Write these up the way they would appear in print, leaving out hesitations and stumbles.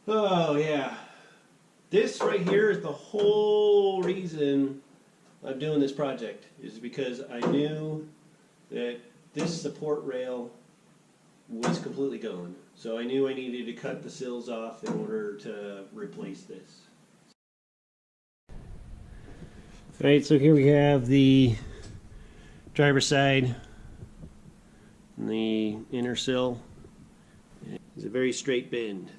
Oh yeah, this right here is the whole reason I'm doing this project, is because I knew that this support rail was completely gone. So I knew I needed to cut the sills off in order to replace this. Alright, so here we have the driver's side and the inner sill. It's a very straight bend,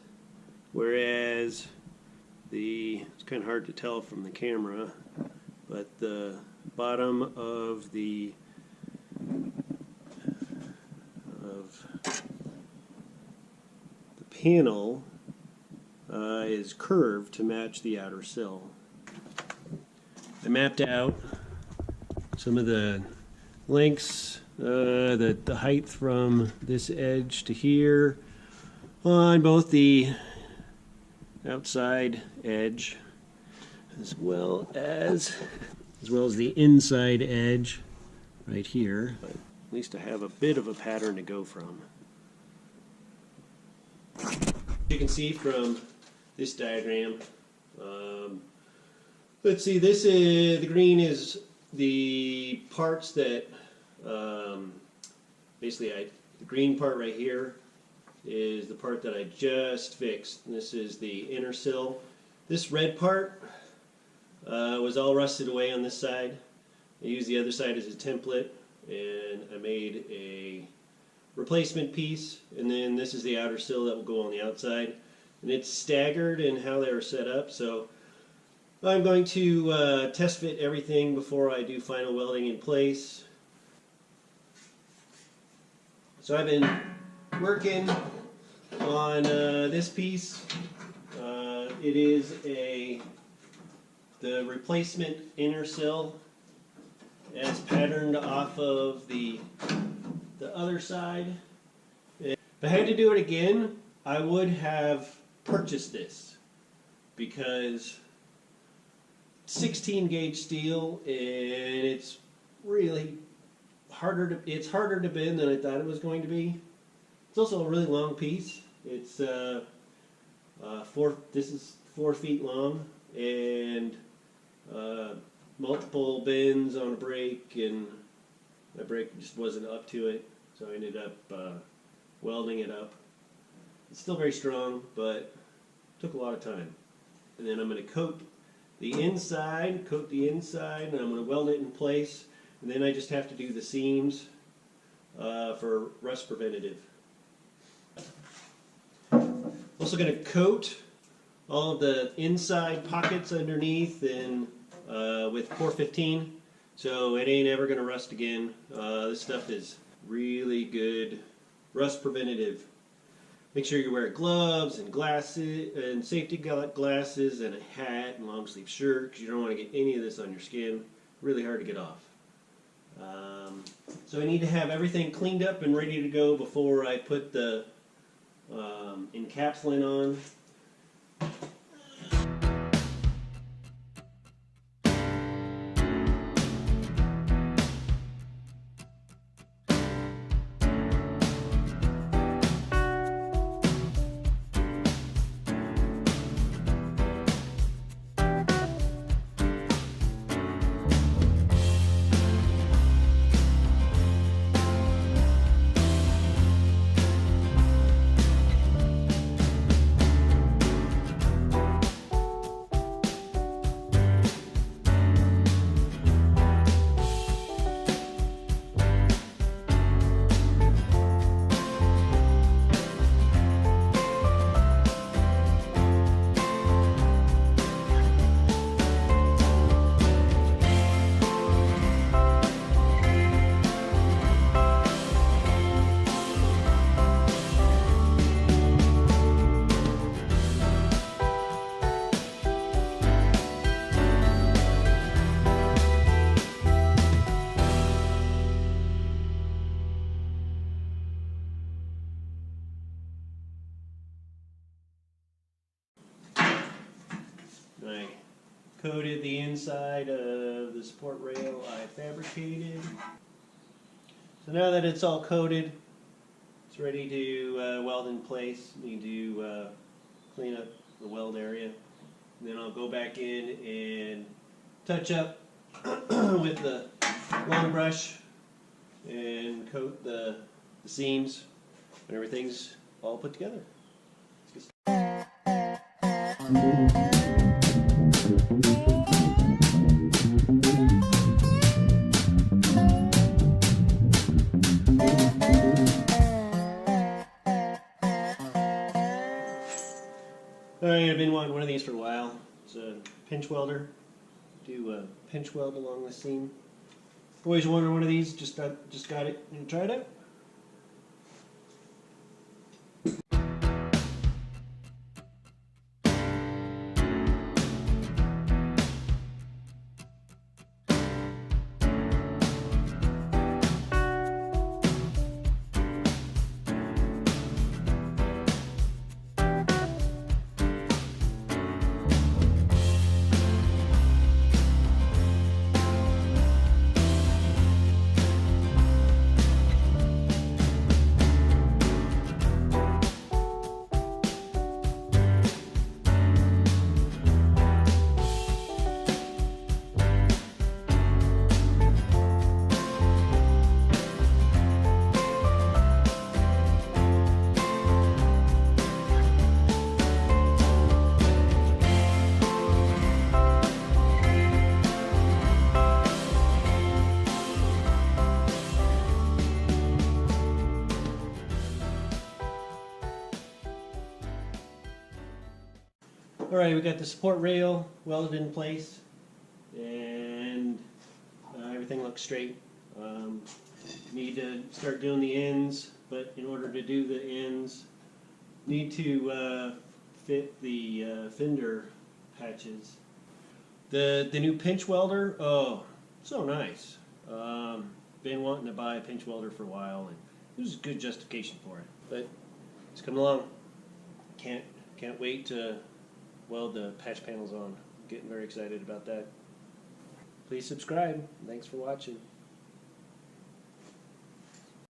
whereas it's kind of hard to tell from the camera, but the bottom of the panel is curved to match the outer sill. I mapped out some of the lengths, the height from this edge to here on both the outside edge as well as the inside edge right here. But at least I have a bit of a pattern to go from. You can see from this diagram, let's see, this is, the green is the parts that, basically the green part right here is the part that I just fixed. And this is the inner sill. This red part was all rusted away on this side. I used the other side as a template, and I made a replacement piece, and then this is the outer sill that will go on the outside, and it's staggered in how they were set up. So I'm going to test fit everything before I do final welding in place. So I've been working on this piece. It is the replacement inner sill as patterned off of the other side. If I had to do it again, I would have purchased this, because 16 gauge steel, and it's really harder to bend than I thought it was going to be. It's also a really long piece. It's this is 4 feet long, and multiple bends on a brake, and my brake just wasn't up to it, so I ended up welding it up. It's still very strong, but it took a lot of time. And then I'm going to coat the inside, and I'm going to weld it in place, and then I just have to do the seams for rust preventative. Also going to coat all of the inside pockets underneath with 415, so it ain't ever going to rust again. This stuff is really good rust preventative. Make sure you wear gloves and glasses and safety glasses and a hat and long sleeve shirt, because you don't want to get any of this on your skin. Really hard to get off. So I need to have everything cleaned up and ready to go before I put the encapsulant on. I coated the inside of the support rail I fabricated. So now that it's all coated, it's ready to weld in place. You need to clean up the weld area. And then I'll go back in and touch up with the long brush and coat the seams when everything's all put together. Let's get Alright, I've been wanting one of these for a while. It's a pinch welder. Do a pinch weld along the seam. Always wanted one of these, just got it and tried it. Alright, we got the support rail welded in place, and everything looks straight. Need to start doing the ends, but in order to do the ends, need to fit the fender patches. The new pinch welder, oh, so nice. Been wanting to buy a pinch welder for a while, and this is good justification for it. But it's coming along. Can't wait to weld the patch panels on. Getting very excited about that. Please subscribe. Thanks for watching.